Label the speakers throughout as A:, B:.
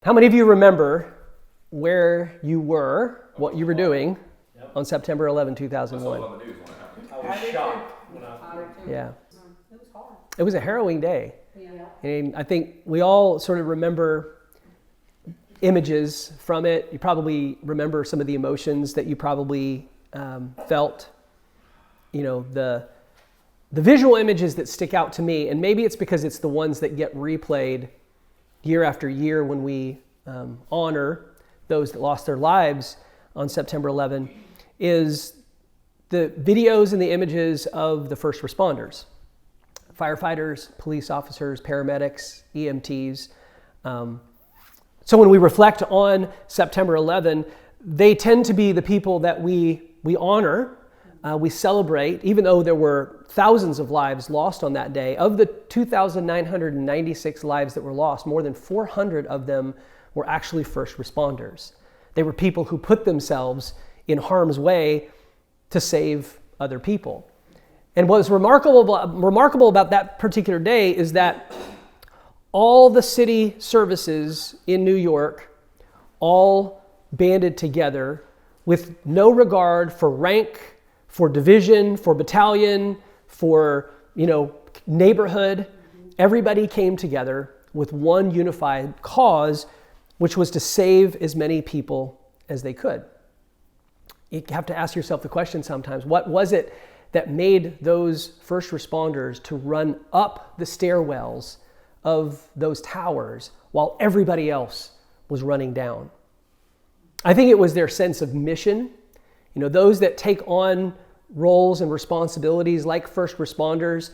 A: How many of you remember where you were, what you were doing on September 11, 2001?
B: I was shocked when
A: Yeah.
C: It was hard.
A: It was a harrowing day.
C: Yeah.
A: And I think we all sort of remember images from it. You probably remember some of the emotions that you probably felt. You know, the visual images that stick out to me, and maybe it's because it's the ones that get replayed year after year when we honor those that lost their lives on September 11, is the videos and the images of the first responders. Firefighters, police officers, paramedics, EMTs. So when we reflect on September 11, they tend to be the people that we honor, we celebrate, even though there were thousands of lives lost on that day. Of the 2,996 lives that were lost, more than 400 of them were actually first responders. They were people who put themselves in harm's way to save other people. And what was remarkable about that particular day is that all the city services in New York all banded together with no regard for rank, for division, for battalion, for neighborhood. Everybody came together with one unified cause, which was to save as many people as they could. You have to ask yourself the question sometimes, what was it that made those first responders to run up the stairwells of those towers while everybody else was running down? I think it was their sense of mission. Those that take on roles and responsibilities like first responders,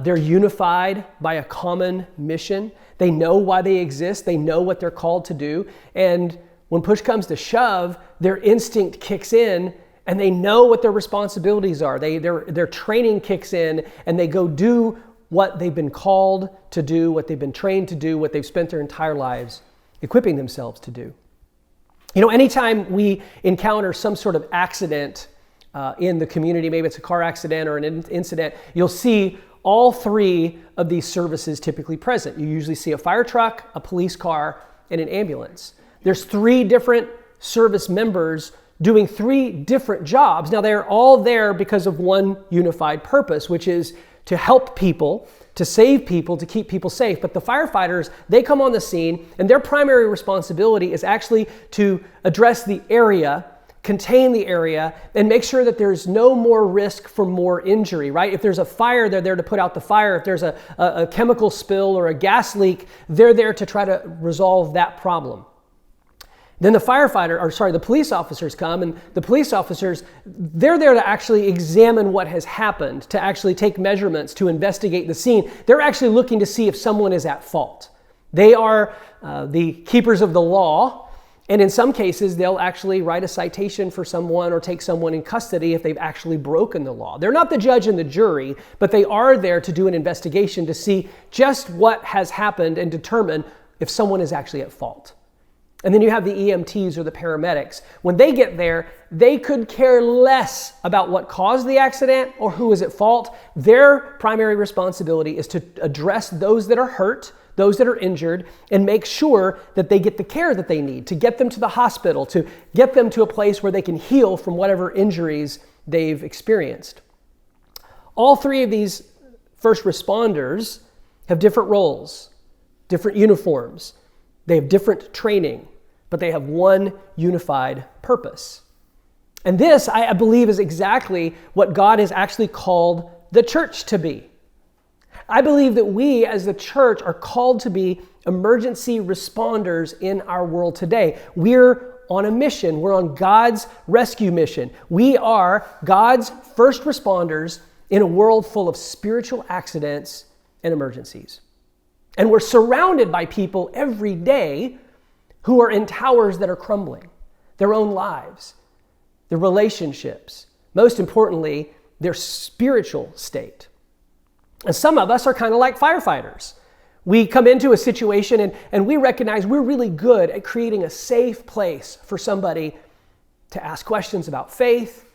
A: they're unified by a common mission. They know why they exist. They know what they're called to do. And when push comes to shove, their instinct kicks in and they know what their responsibilities are. Their training kicks in and they go do what they've been called to do, what they've been trained to do, what they've spent their entire lives equipping themselves to do. Anytime we encounter some sort of accident in the community, maybe it's a car accident or an incident, you'll see all three of these services typically present. You usually see a fire truck, a police car, and an ambulance. There's three different service members doing three different jobs. Now, they're all there because of one unified purpose, which is to help people, to save people, to keep people safe. But the firefighters, they come on the scene, and their primary responsibility is actually to address the area, contain the area, and make sure that there's no more risk for more injury, right? If there's a fire, they're there to put out the fire. If there's a chemical spill or a gas leak, they're there to try to resolve that problem. Then the police officers come, and the police officers, they're there to actually examine what has happened, to actually take measurements, to investigate the scene. They're actually looking to see if someone is at fault. They are the keepers of the law, and in some cases, they'll actually write a citation for someone or take someone in custody if they've actually broken the law. They're not the judge and the jury, but they are there to do an investigation to see just what has happened and determine if someone is actually at fault. And then you have the EMTs or the paramedics. When they get there, they could care less about what caused the accident or who is at fault. Their primary responsibility is to address those that are hurt, those that are injured, and make sure that they get the care that they need, to get them to the hospital, to get them to a place where they can heal from whatever injuries they've experienced. All three of these first responders have different roles, different uniforms. They have different training, but they have one unified purpose. And this, I believe, is exactly what God has actually called the church to be. I believe that we as the church are called to be emergency responders in our world today. We're on a mission. We're on God's rescue mission. We are God's first responders in a world full of spiritual accidents and emergencies. And we're surrounded by people every day who are in towers that are crumbling, their own lives, their relationships, most importantly, their spiritual state. And some of us are kind of like firefighters. We come into a situation and we recognize we're really good at creating a safe place for somebody to ask questions about faith,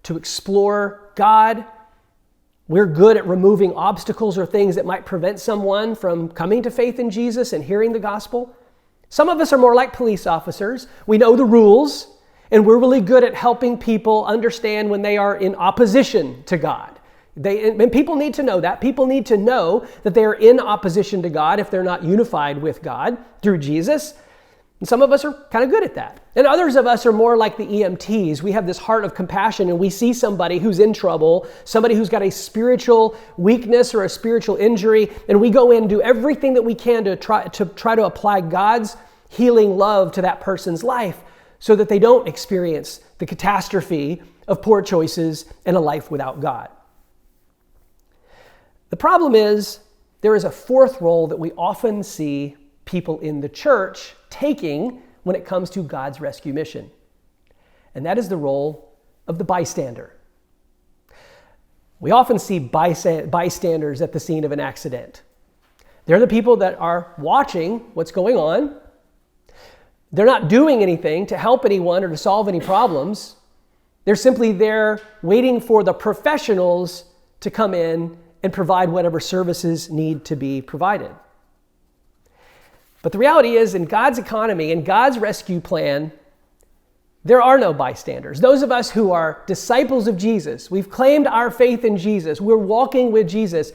A: to explore God. We're good at removing obstacles or things that might prevent someone from coming to faith in Jesus and hearing the gospel. Some of us are more like police officers. We know the rules, and we're really good at helping people understand when they are in opposition to God. And people need to know that. People need to know that they are in opposition to God if they're not unified with God through Jesus. And some of us are kind of good at that. And others of us are more like the EMTs. We have this heart of compassion, and we see somebody who's in trouble, somebody who's got a spiritual weakness or a spiritual injury, and we go in and do everything that we can to try to apply God's healing love to that person's life so that they don't experience the catastrophe of poor choices and a life without God. The problem is, there is a fourth role that we often see people in the church taking when it comes to God's rescue mission. And that is the role of the bystander. We often see bystanders at the scene of an accident. They're the people that are watching what's going on. They're not doing anything to help anyone or to solve any problems. They're simply there waiting for the professionals to come in and provide whatever services need to be provided. But the reality is, in God's economy, in God's rescue plan, there are no bystanders. Those of us who are disciples of Jesus, we've claimed our faith in Jesus, we're walking with Jesus,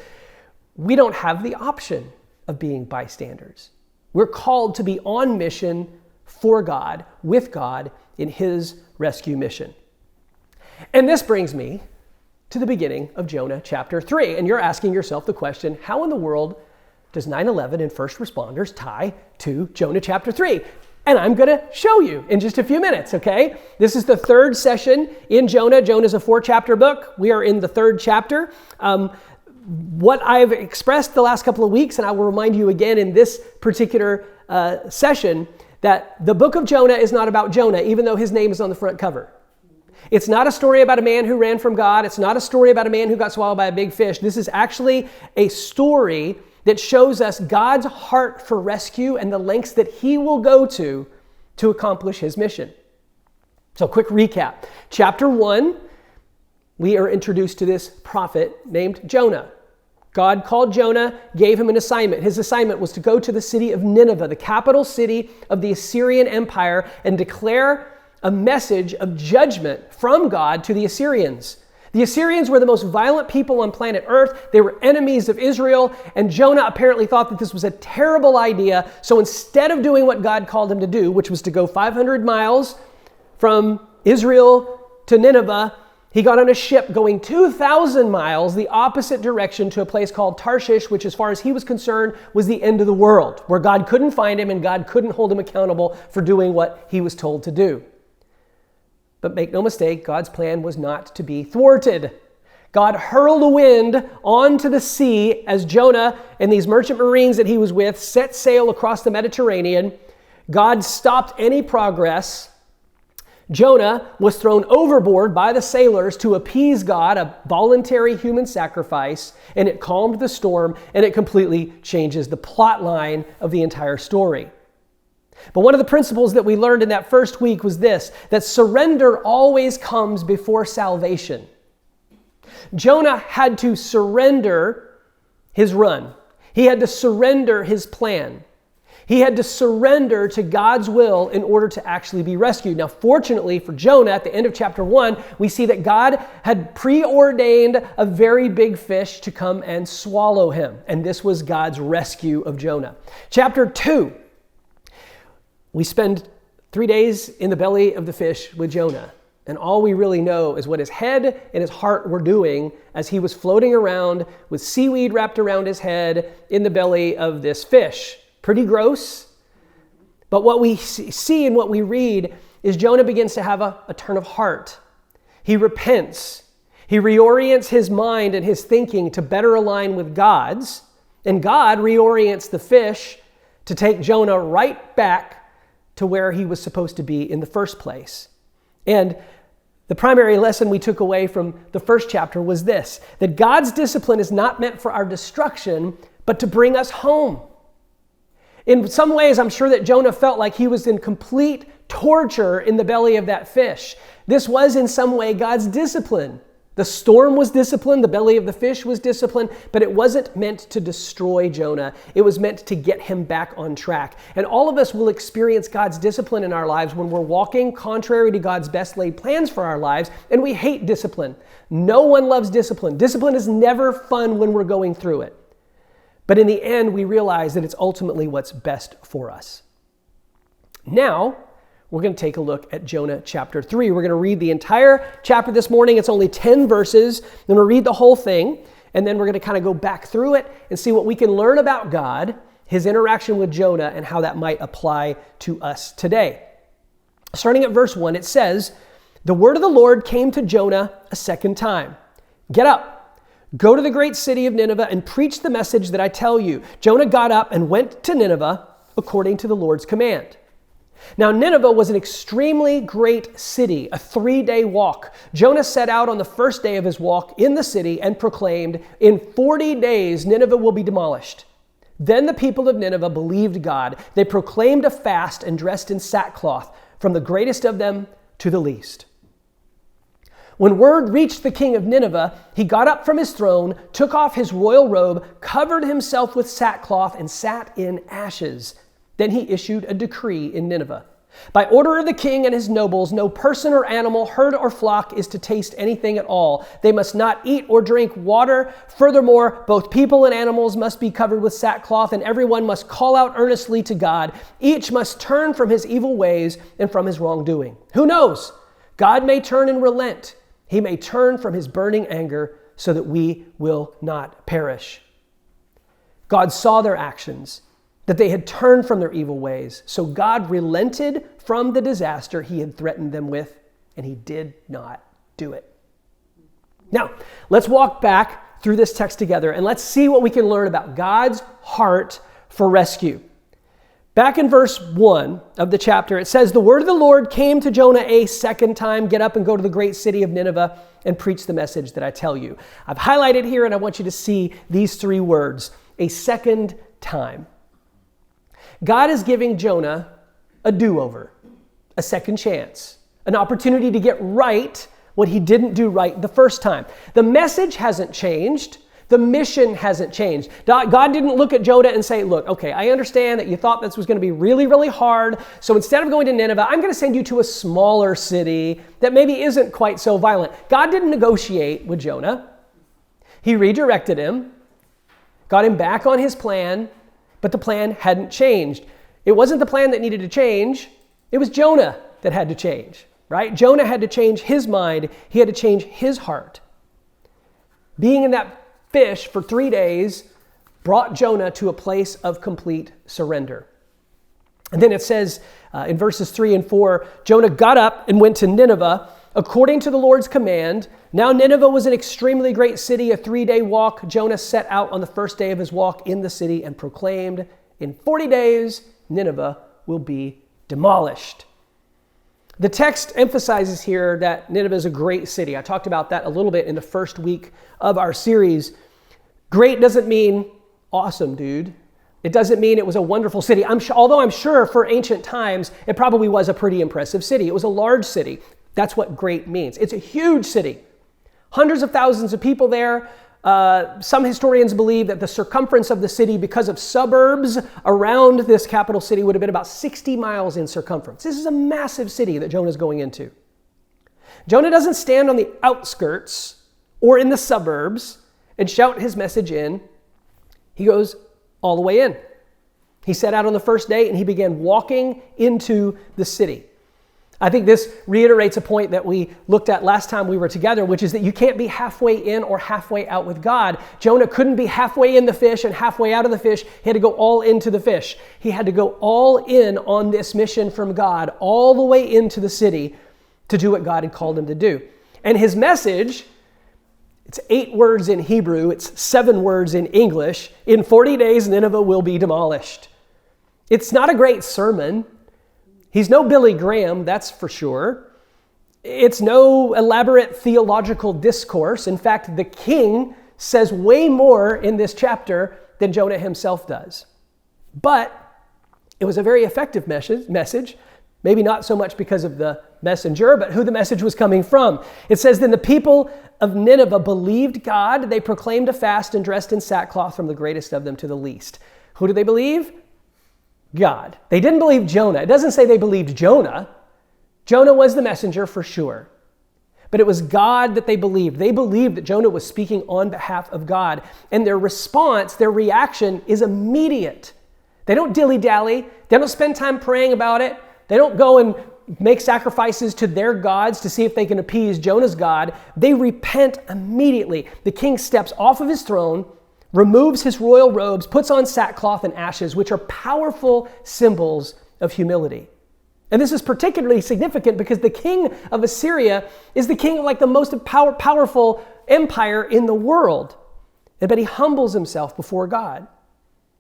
A: we don't have the option of being bystanders. We're called to be on mission for God, with God, in His rescue mission. And this brings me to the beginning of Jonah chapter 3. And you're asking yourself the question, how in the world does 9/11 and first responders tie to Jonah chapter 3? And I'm going to show you in just a few minutes, okay? This is the third session in Jonah. Jonah's a 4-chapter book. We are in the 3rd chapter. What I've expressed the last couple of weeks, and I will remind you again in this particular session, that the book of Jonah is not about Jonah, even though his name is on the front cover. It's not a story about a man who ran from God. It's not a story about a man who got swallowed by a big fish. This is actually a story that shows us God's heart for rescue and the lengths that He will go to accomplish His mission. So quick recap. Chapter 1, we are introduced to this prophet named Jonah. God called Jonah, gave him an assignment. His assignment was to go to the city of Nineveh, the capital city of the Assyrian Empire, and declare a message of judgment from God to the Assyrians. The Assyrians were the most violent people on planet Earth. They were enemies of Israel, and Jonah apparently thought that this was a terrible idea. So instead of doing what God called him to do, which was to go 500 miles from Israel to Nineveh, he got on a ship going 2,000 miles the opposite direction to a place called Tarshish, which as far as he was concerned was the end of the world, where God couldn't find him and God couldn't hold him accountable for doing what he was told to do. But make no mistake, God's plan was not to be thwarted. God hurled a wind onto the sea as Jonah and these merchant marines that he was with set sail across the Mediterranean. God stopped any progress. Jonah was thrown overboard by the sailors to appease God, a voluntary human sacrifice, and it calmed the storm, and it completely changes the plot line of the entire story. But one of the principles that we learned in that first week was this, that surrender always comes before salvation. Jonah had to surrender his run. He had to surrender his plan. He had to surrender to God's will in order to actually be rescued. Now, fortunately for Jonah, at the end of chapter 1, we see that God had preordained a very big fish to come and swallow him. And this was God's rescue of Jonah. Chapter 2, we spend 3 days in the belly of the fish with Jonah. And all we really know is what his head and his heart were doing as he was floating around with seaweed wrapped around his head in the belly of this fish. Pretty gross. But what we see and what we read is Jonah begins to have a turn of heart. He repents. He reorients his mind and his thinking to better align with God's. And God reorients the fish to take Jonah right back to where he was supposed to be in the first place. And the primary lesson we took away from the first chapter was this, that God's discipline is not meant for our destruction, but to bring us home. In some ways, I'm sure that Jonah felt like he was in complete torture in the belly of that fish. This was in some way God's discipline The storm was discipline, the belly of the fish was discipline, but it wasn't meant to destroy Jonah. It was meant to get him back on track. And all of us will experience God's discipline in our lives when we're walking contrary to God's best laid plans for our lives, and we hate discipline. No one loves discipline. Discipline is never fun when we're going through it. But in the end, we realize that it's ultimately what's best for us. Now, we're going to take a look at Jonah chapter 3. We're going to read the entire chapter this morning. It's only 10 verses. Then we'll read the whole thing, and then we're going to kind of go back through it and see what we can learn about God, his interaction with Jonah, and how that might apply to us today. Starting at verse 1, it says, "The word of the Lord came to Jonah a second time. Get up, go to the great city of Nineveh and preach the message that I tell you." Jonah got up and went to Nineveh according to the Lord's command. Now, Nineveh was an extremely great city, a 3-day walk. Jonah set out on the first day of his walk in the city and proclaimed, "In 40 days, Nineveh will be demolished." Then the people of Nineveh believed God. They proclaimed a fast and dressed in sackcloth, from the greatest of them to the least. When word reached the king of Nineveh, he got up from his throne, took off his royal robe, covered himself with sackcloth, and sat in ashes. Then he issued a decree in Nineveh. By order of the king and his nobles, no person or animal, herd or flock is to taste anything at all. They must not eat or drink water. Furthermore, both people and animals must be covered with sackcloth, and everyone must call out earnestly to God. Each must turn from his evil ways and from his wrongdoing. Who knows? God may turn and relent. He may turn from his burning anger so that we will not perish. God saw their actions, that they had turned from their evil ways. So God relented from the disaster he had threatened them with, and he did not do it. Now, let's walk back through this text together, and let's see what we can learn about God's heart for rescue. Back in verse 1 of the chapter, it says, "The word of the Lord came to Jonah a second time. Get up and go to the great city of Nineveh and preach the message that I tell you." I've highlighted here, and I want you to see these 3 words, a second time. God is giving Jonah a do-over, a second chance, an opportunity to get right what he didn't do right the first time. The message hasn't changed. The mission hasn't changed. God didn't look at Jonah and say, "Look, okay, I understand that you thought this was going to be really, really hard. So instead of going to Nineveh, I'm going to send you to a smaller city that maybe isn't quite so violent." God didn't negotiate with Jonah. He redirected him, got him back on his plan, but the plan hadn't changed. It wasn't the plan that needed to change. It was Jonah that had to change, right? Jonah had to change his mind. He had to change his heart. Being in that fish for 3 days brought Jonah to a place of complete surrender. And then it says in verses 3 and 4, Jonah got up and went to Nineveh according to the Lord's command. Now Nineveh was an extremely great city, a 3-day walk. Jonah set out on the first day of his walk in the city and proclaimed, "In 40 days, Nineveh will be demolished." The text emphasizes here that Nineveh is a great city. I talked about that a little bit in the first week of our series. Great doesn't mean awesome, dude. It doesn't mean it was a wonderful city. Although I'm sure for ancient times, it probably was a pretty impressive city. It was a large city. That's what great means. It's a huge city. Hundreds of thousands of people there. Some historians believe that the circumference of the city, because of suburbs around this capital city, would have been about 60 miles in circumference. This is a massive city that Jonah's going into. Jonah doesn't stand on the outskirts or in the suburbs and shout his message in. He goes all the way in. He set out on the first day and he began walking into the city. I think this reiterates a point that we looked at last time we were together, which is that you can't be halfway in or halfway out with God. Jonah couldn't be halfway in the fish and halfway out of the fish. He had to go all into the fish. He had to go all in on this mission from God, all the way into the city to do what God had called him to do. And his message, it's 8 words in Hebrew, it's 7 words in English. In 40 days, Nineveh will be demolished. It's not a great sermon. He's no Billy Graham, that's for sure. It's no elaborate theological discourse. In fact, the king says way more in this chapter than Jonah himself does. But it was a very effective message. Maybe not so much because of the messenger, but who the message was coming from. It says, then the people of Nineveh believed God. They proclaimed a fast and dressed in sackcloth from the greatest of them to the least. Who did they believe? God. They didn't believe Jonah. It doesn't say they believed Jonah. Jonah was the messenger for sure. But it was God that they believed. They believed that Jonah was speaking on behalf of God. And their response, their reaction is immediate. They don't dilly-dally. They don't spend time praying about it. They don't go and make sacrifices to their gods to see if they can appease Jonah's God. They repent immediately. The king steps off of his throne, removes his royal robes, puts on sackcloth and ashes, which are powerful symbols of humility. And this is particularly significant because the king of Assyria is the king of like the most powerful empire in the world. But he humbles himself before God.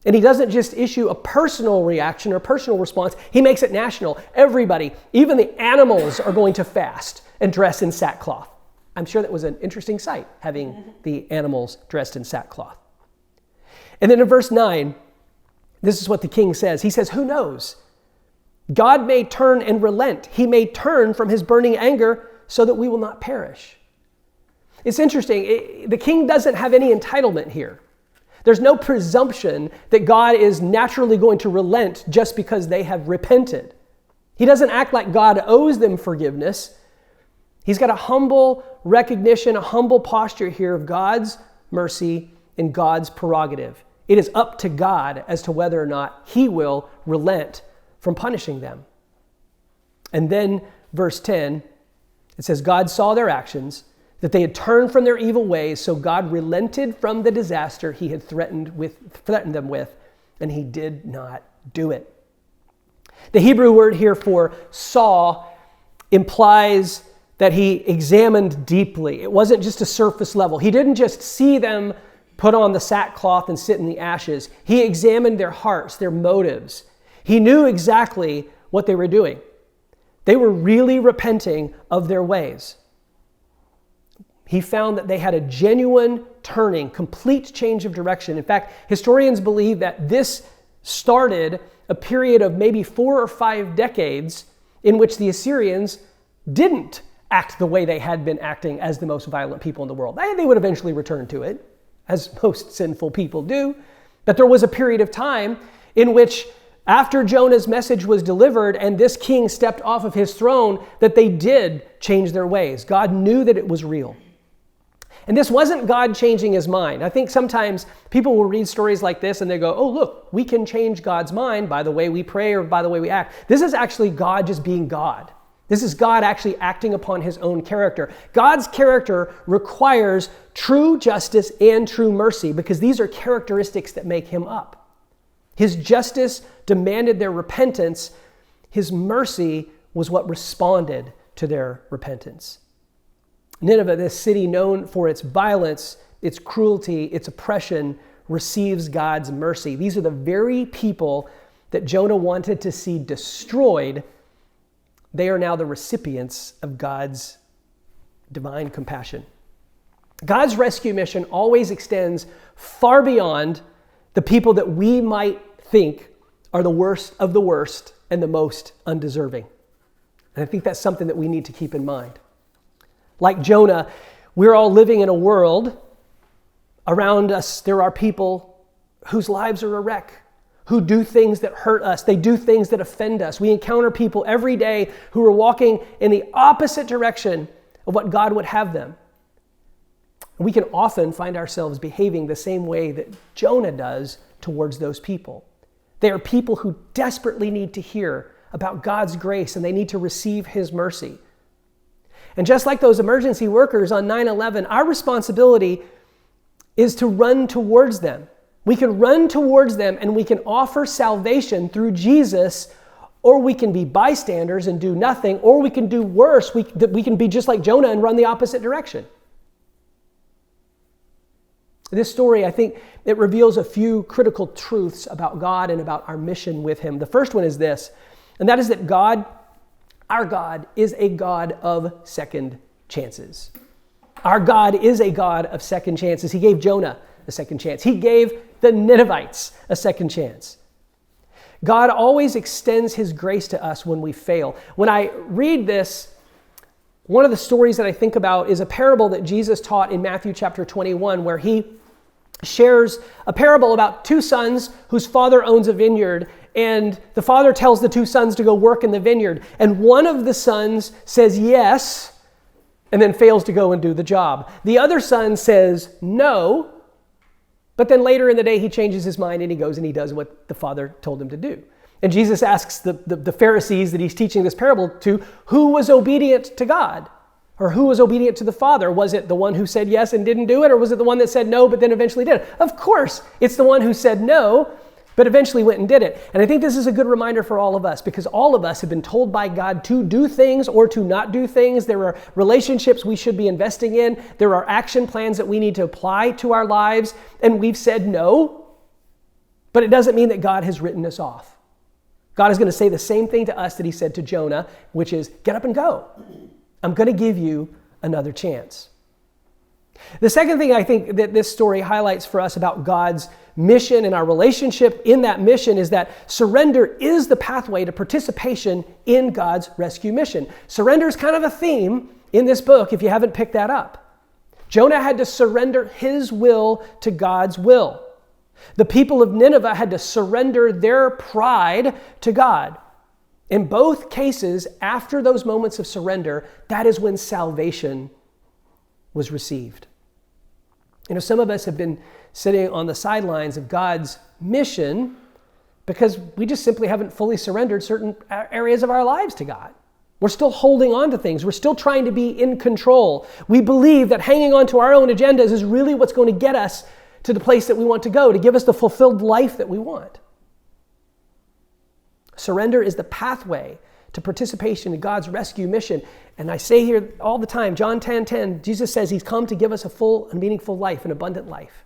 A: And he doesn't just issue a personal reaction or personal response. He makes it national. Everybody, even the animals, are going to fast and dress in sackcloth. I'm sure that was an interesting sight, having the animals dressed in sackcloth. And then in verse 9, this is what the king says. He says, who knows? God may turn and relent. He may turn from his burning anger so that we will not perish. It's interesting. The king doesn't have any entitlement here. There's no presumption that God is naturally going to relent just because they have repented. He doesn't act like God owes them forgiveness. He's got a humble recognition, a humble posture here of God's mercy and God's prerogative. It is up to God as to whether or not he will relent from punishing them. And then verse 10, it says, God saw their actions, that they had turned from their evil ways, so God relented from the disaster he had threatened them with, and he did not do it. The Hebrew word here for saw implies that he examined deeply. It wasn't just a surface level. He didn't just see them put on the sackcloth and sit in the ashes. He examined their hearts, their motives. He knew exactly what they were doing. They were really repenting of their ways. He found that they had a genuine turning, complete change of direction. In fact, historians believe that this started a period of maybe 4 or 5 decades in which the Assyrians didn't act the way they had been acting as the most violent people in the world. They would eventually return to it, as most sinful people do. But there was a period of time in which, after Jonah's message was delivered and this king stepped off of his throne, that they did change their ways. God knew that it was real. And this wasn't God changing his mind. I think sometimes people will read stories like this and they go, oh, look, we can change God's mind by the way we pray or by the way we act. This is actually God just being God. This is God actually acting upon his own character. God's character requires true justice and true mercy because these are characteristics that make him up. His justice demanded their repentance. His mercy was what responded to their repentance. Nineveh, this city known for its violence, its cruelty, its oppression, receives God's mercy. These are the very people that Jonah wanted to see destroyed. They are now the recipients of God's divine compassion. God's rescue mission always extends far beyond the people that we might think are the worst of the worst and the most undeserving. And I think that's something that we need to keep in mind. Like Jonah, we're all living in a world. Around us, there are people whose lives are a wreck, who do things that hurt us. They do things that offend us. We encounter people every day who are walking in the opposite direction of what God would have them. We can often find ourselves behaving the same way that Jonah does towards those people. They are people who desperately need to hear about God's grace and they need to receive his mercy. And just like those emergency workers on 9/11, our responsibility is to run towards them. We can run towards them and we can offer salvation through Jesus, or we can be bystanders and do nothing, or we can do worse. We can be just like Jonah and run the opposite direction. This story, I think, it reveals a few critical truths about God and about our mission with him. The first one is this, and that is that God, our God, is a God of second chances. Our God is a God of second chances. He gave Jonah a second chance. He gave the Ninevites a second chance. God always extends his grace to us when we fail. When I read this, one of the stories that I think about is a parable that Jesus taught in Matthew chapter 21, where he shares a parable about two sons whose father owns a vineyard, and the father tells the two sons to go work in the vineyard. And one of the sons says yes, and then fails to go and do the job. The other son says no, but then later in the day he changes his mind and he goes and he does what the father told him to do. And Jesus asks the Pharisees that he's teaching this parable to, who was obedient to God? Or who was obedient to the Father? Was it the one who said yes and didn't do it? Or was it the one that said no but then eventually did it? Of course, it's the one who said no but eventually went and did it. And I think this is a good reminder for all of us, because all of us have been told by God to do things or to not do things. There are relationships we should be investing in. There are action plans that we need to apply to our lives. And we've said no, but it doesn't mean that God has written us off. God is going to say the same thing to us that he said to Jonah, which is, get up and go. I'm going to give you another chance. The second thing I think that this story highlights for us about God's mission and our relationship in that mission is that surrender is the pathway to participation in God's rescue mission. Surrender is kind of a theme in this book if you haven't picked that up. Jonah had to surrender his will to God's will. The people of Nineveh had to surrender their pride to God. In both cases, after those moments of surrender, that is when salvation was received. You know, some of us have been sitting on the sidelines of God's mission because we just simply haven't fully surrendered certain areas of our lives to God. We're still holding on to things. We're still trying to be in control. We believe that hanging on to our own agendas is really what's going to get us to the place that we want to go, to give us the fulfilled life that we want. Surrender is the pathway to participation in God's rescue mission. And I say here all the time, John 10:10, Jesus says he's come to give us a full and meaningful life, an abundant life.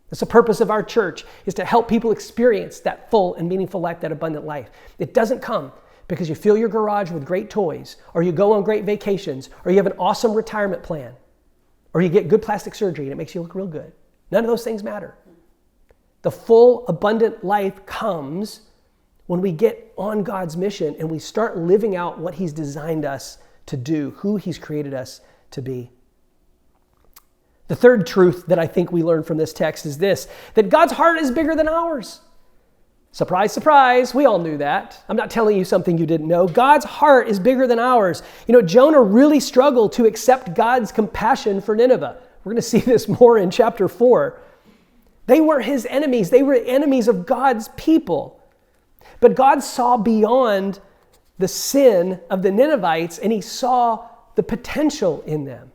A: That's the purpose of our church, is to help people experience that full and meaningful life, that abundant life. It doesn't come because you fill your garage with great toys, or you go on great vacations, or you have an awesome retirement plan, or you get good plastic surgery and it makes you look real good. None of those things matter. The full, abundant life comes when we get on God's mission and we start living out what he's designed us to do, who he's created us to be. The third truth that I think we learn from this text is this, that God's heart is bigger than ours. Surprise, surprise, we all knew that. I'm not telling you something you didn't know. God's heart is bigger than ours. You know, Jonah really struggled to accept God's compassion for Nineveh. We're going to see this more in chapter 4. They were his enemies. They were enemies of God's people. But God saw beyond the sin of the Ninevites, and he saw the potential in them.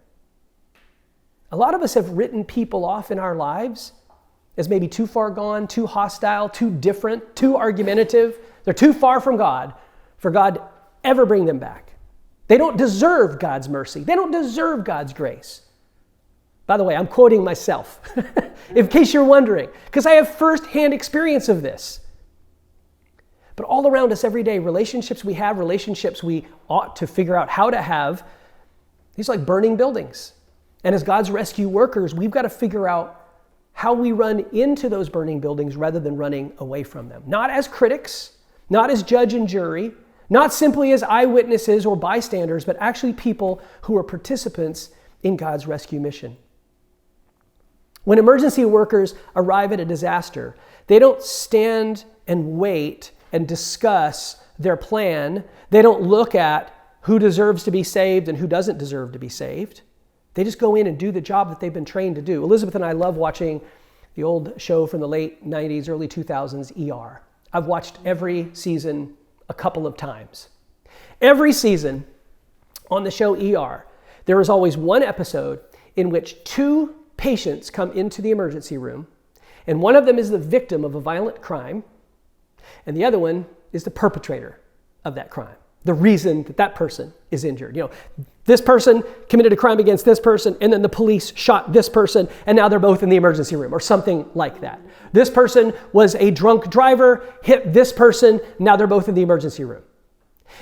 A: A lot of us have written people off in our lives as maybe too far gone, too hostile, too different, too argumentative. They're too far from God for God to ever bring them back. They don't deserve God's mercy. They don't deserve God's grace. By the way, I'm quoting myself, in case you're wondering, because I have firsthand experience of this. But all around us every day, relationships we have, relationships we ought to figure out how to have, these are like burning buildings. And as God's rescue workers, we've got to figure out how we run into those burning buildings rather than running away from them. Not as critics, not as judge and jury, not simply as eyewitnesses or bystanders, but actually people who are participants in God's rescue mission. When emergency workers arrive at a disaster, they don't stand and wait and discuss their plan. They don't look at who deserves to be saved and who doesn't deserve to be saved. They just go in and do the job that they've been trained to do. Elizabeth and I love watching the old show from the late 90s, early 2000s, ER. I've watched every season a couple of times. Every season on the show ER, there is always one episode in which two patients come into the emergency room, and one of them is the victim of a violent crime, and the other one is the perpetrator of that crime, the reason that that person is injured. You know, this person committed a crime against this person, and then the police shot this person, and now they're both in the emergency room, or something like that. This person was a drunk driver, hit this person, now they're both in the emergency room.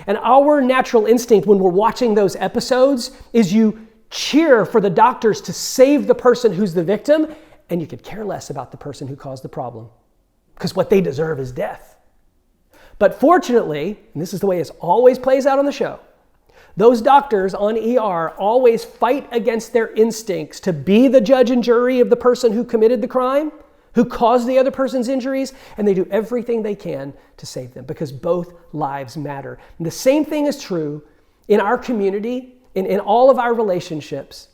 A: And our natural instinct when we're watching those episodes is you cheer for the doctors to save the person who's the victim, and you could care less about the person who caused the problem, because what they deserve is death. But fortunately, and this is the way it always plays out on the show, those doctors on ER always fight against their instincts to be the judge and jury of the person who committed the crime, who caused the other person's injuries, and they do everything they can to save them because both lives matter. And the same thing is true in our community, in all of our relationships.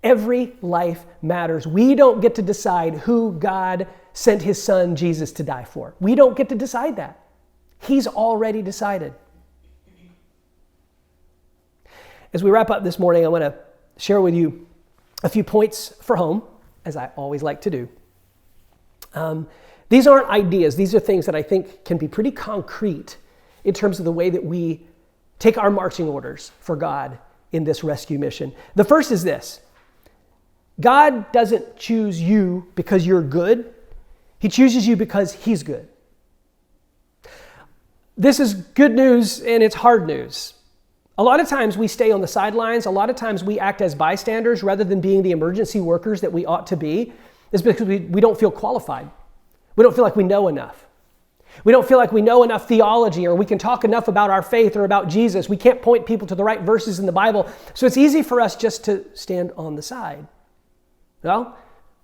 A: Every life matters. We don't get to decide who God sent his son Jesus to die for. We don't get to decide that. He's already decided. As we wrap up this morning, I want to share with you a few points for home, as I always like to do. These aren't ideas. These are things that I think can be pretty concrete in terms of the way that we take our marching orders for God in this rescue mission. The first is this. God doesn't choose you because you're good. He chooses you because he's good. This is good news and it's hard news. A lot of times we stay on the sidelines. A lot of times we act as bystanders rather than being the emergency workers that we ought to be. It's because we don't feel qualified. We don't feel like we know enough. We don't feel like we know enough theology or we can talk enough about our faith or about Jesus. We can't point people to the right verses in the Bible. So it's easy for us just to stand on the side. Well,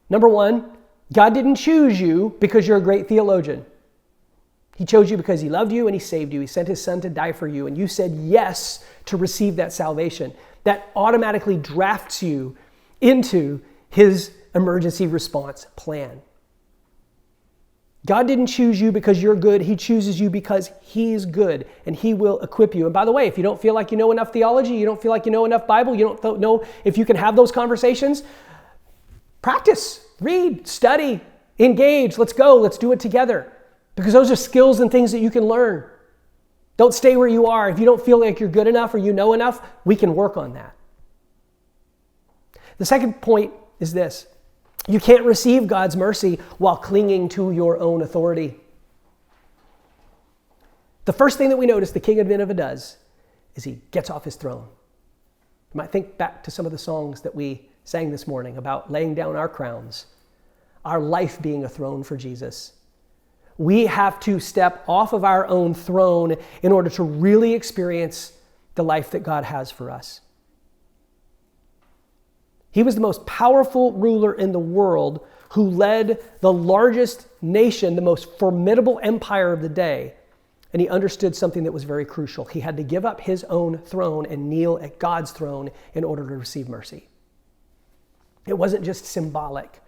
A: number one, God didn't choose you because you're a great theologian. He chose you because he loved you and he saved you. He sent his son to die for you and you said yes to receive that salvation. That automatically drafts you into his emergency response plan. God didn't choose you because you're good. He chooses you because he's good and he will equip you. And by the way, if you don't feel like you know enough theology, you don't feel like you know enough Bible, you don't know if you can have those conversations, practice, read, study, engage. Let's go. Let's do it together. Because those are skills and things that you can learn. Don't stay where you are. If you don't feel like you're good enough or you know enough, we can work on that. The second point is this. You can't receive God's mercy while clinging to your own authority. The first thing that we notice the king of Nineveh does is he gets off his throne. You might think back to some of the songs that we sang this morning about laying down our crowns, our life being a throne for Jesus. We have to step off of our own throne in order to really experience the life that God has for us. He was the most powerful ruler in the world who led the largest nation, the most formidable empire of the day. And he understood something that was very crucial. He had to give up his own throne and kneel at God's throne in order to receive mercy. It wasn't just symbolic.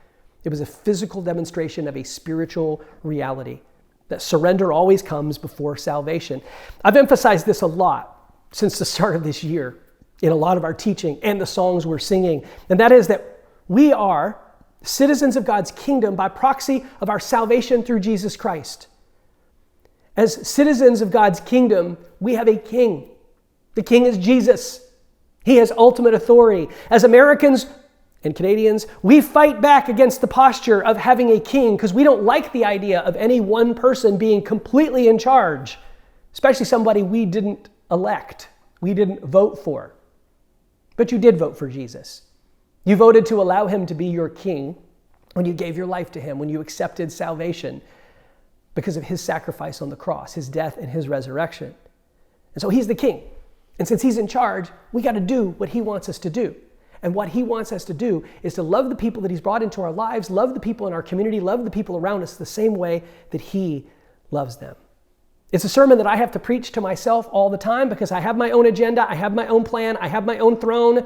A: It was a physical demonstration of a spiritual reality, that surrender always comes before salvation. I've emphasized this a lot since the start of this year in a lot of our teaching and the songs we're singing, and that is that we are citizens of God's kingdom by proxy of our salvation through Jesus Christ. As citizens of God's kingdom, we have a king. The king is Jesus. He has ultimate authority. As Americans and Canadians, we fight back against the posture of having a king because we don't like the idea of any one person being completely in charge, especially somebody we didn't elect, we didn't vote for. But you did vote for Jesus. You voted to allow him to be your king when you gave your life to him, when you accepted salvation because of his sacrifice on the cross, his death and his resurrection. And so he's the king. And since he's in charge, we got to do what he wants us to do. And what he wants us to do is to love the people that he's brought into our lives, love the people in our community, love the people around us the same way that he loves them. It's a sermon that I have to preach to myself all the time because I have my own agenda, I have my own plan, I have my own throne,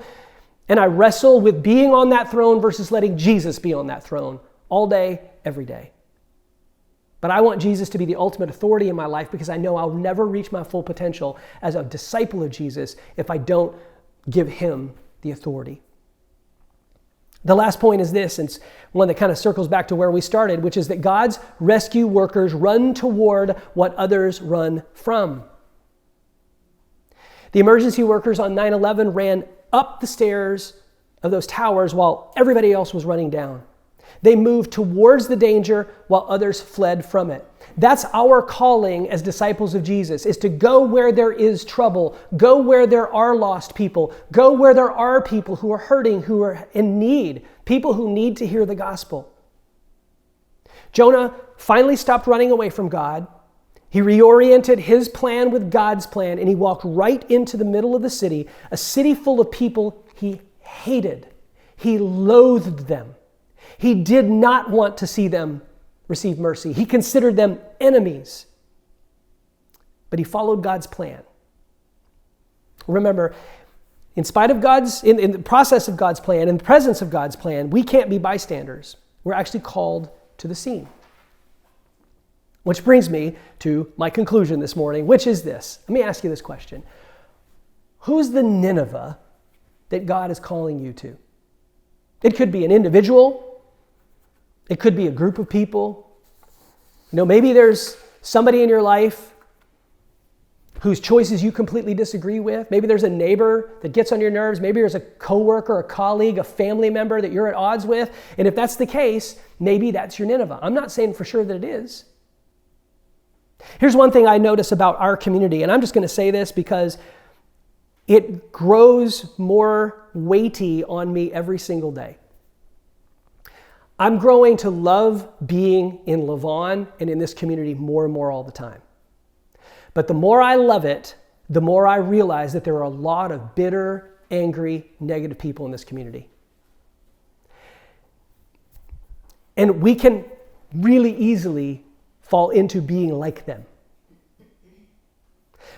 A: and I wrestle with being on that throne versus letting Jesus be on that throne all day, every day. But I want Jesus to be the ultimate authority in my life because I know I'll never reach my full potential as a disciple of Jesus if I don't give him the authority. The last point is this, and it's one that kind of circles back to where we started, which is that God's rescue workers run toward what others run from. The emergency workers on 9/11 ran up the stairs of those towers while everybody else was running down. They moved towards the danger while others fled from it. That's our calling as disciples of Jesus, is to go where there is trouble, go where there are lost people, go where there are people who are hurting, who are in need, people who need to hear the gospel. Jonah finally stopped running away from God. He reoriented his plan with God's plan, and he walked right into the middle of the city, a city full of people he hated. He loathed them. He did not want to see them receive mercy. He considered them enemies. But he followed God's plan. Remember, in spite of in the process of God's plan, in the presence of God's plan, we can't be bystanders. We're actually called to the scene. Which brings me to my conclusion this morning, which is this. Let me ask you this question. Who's the Nineveh that God is calling you to? It could be an individual. It could be a group of people. Maybe there's somebody in your life whose choices you completely disagree with. Maybe there's a neighbor that gets on your nerves. Maybe there's a coworker, a colleague, a family member that you're at odds with. And if that's the case, maybe that's your Nineveh. I'm not saying for sure that it is. Here's one thing I notice about our community, and I'm just going to say this because it grows more weighty on me every single day. I'm growing to love being in Lavon and in this community more and more all the time. But the more I love it, the more I realize that there are a lot of bitter, angry, negative people in this community. And we can really easily fall into being like them.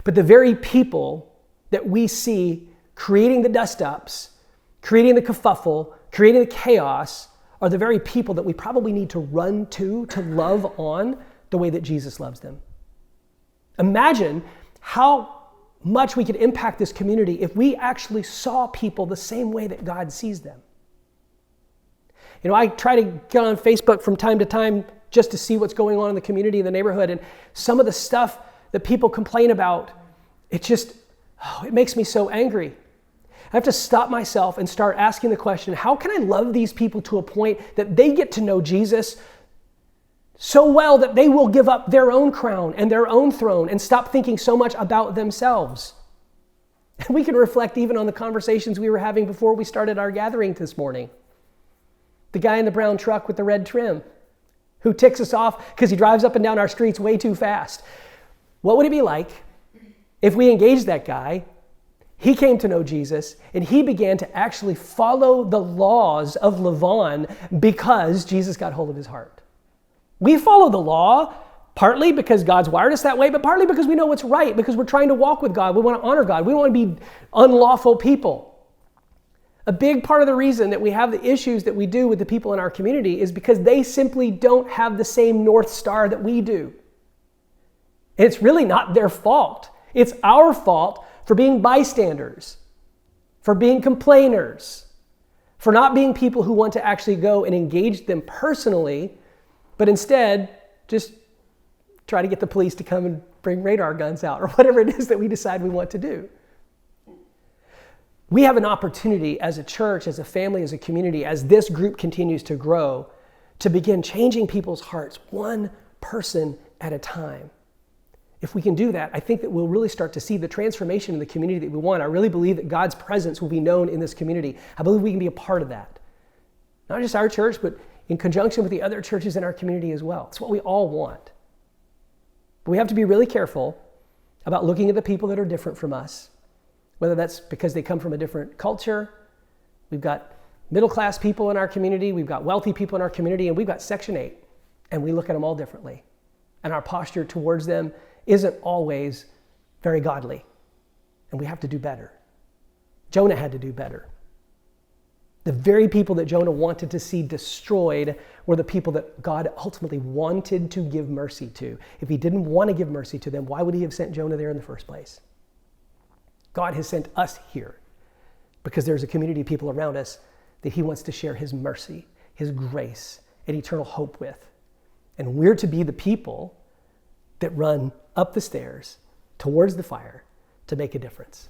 A: But the very people that we see creating the dust-ups, creating the kerfuffle, creating the chaos, are the very people that we probably need to run to love on the way that Jesus loves them. Imagine how much we could impact this community if we actually saw people the same way that God sees them. I try to get on Facebook from time to time just to see what's going on in the community, in the neighborhood, and some of the stuff that people complain about, it makes me so angry. I have to stop myself and start asking the question, how can I love these people to a point that they get to know Jesus so well that they will give up their own crown and their own throne and stop thinking so much about themselves? And we can reflect even on the conversations we were having before we started our gathering this morning. The guy in the brown truck with the red trim who ticks us off because he drives up and down our streets way too fast. What would it be like if we engaged that guy, he came to know Jesus, and he began to actually follow the laws of Lavon because Jesus got hold of his heart? We follow the law partly because God's wired us that way, but partly because we know what's right, because we're trying to walk with God. We want to honor God. We want to be unlawful people. A big part of the reason that we have the issues that we do with the people in our community is because they simply don't have the same North Star that we do. And it's really not their fault. It's our fault for being bystanders, for being complainers, for not being people who want to actually go and engage them personally, but instead just try to get the police to come and bring radar guns out or whatever it is that we decide we want to do. We have an opportunity as a church, as a family, as a community, as this group continues to grow, to begin changing people's hearts one person at a time. If we can do that, I think that we'll really start to see the transformation in the community that we want. I really believe that God's presence will be known in this community. I believe we can be a part of that. Not just our church, but in conjunction with the other churches in our community as well. It's what we all want. But we have to be really careful about looking at the people that are different from us, whether that's because they come from a different culture. We've got middle-class people in our community, we've got wealthy people in our community, and we've got Section 8, and we look at them all differently. And our posture towards them isn't always very godly, and we have to do better. Jonah had to do better. The very people that Jonah wanted to see destroyed were the people that God ultimately wanted to give mercy to. If he didn't want to give mercy to them, why would he have sent Jonah there in the first place? God has sent us here because there's a community of people around us that he wants to share his mercy, his grace, and eternal hope with. And we're to be the people that run up the stairs towards the fire to make a difference.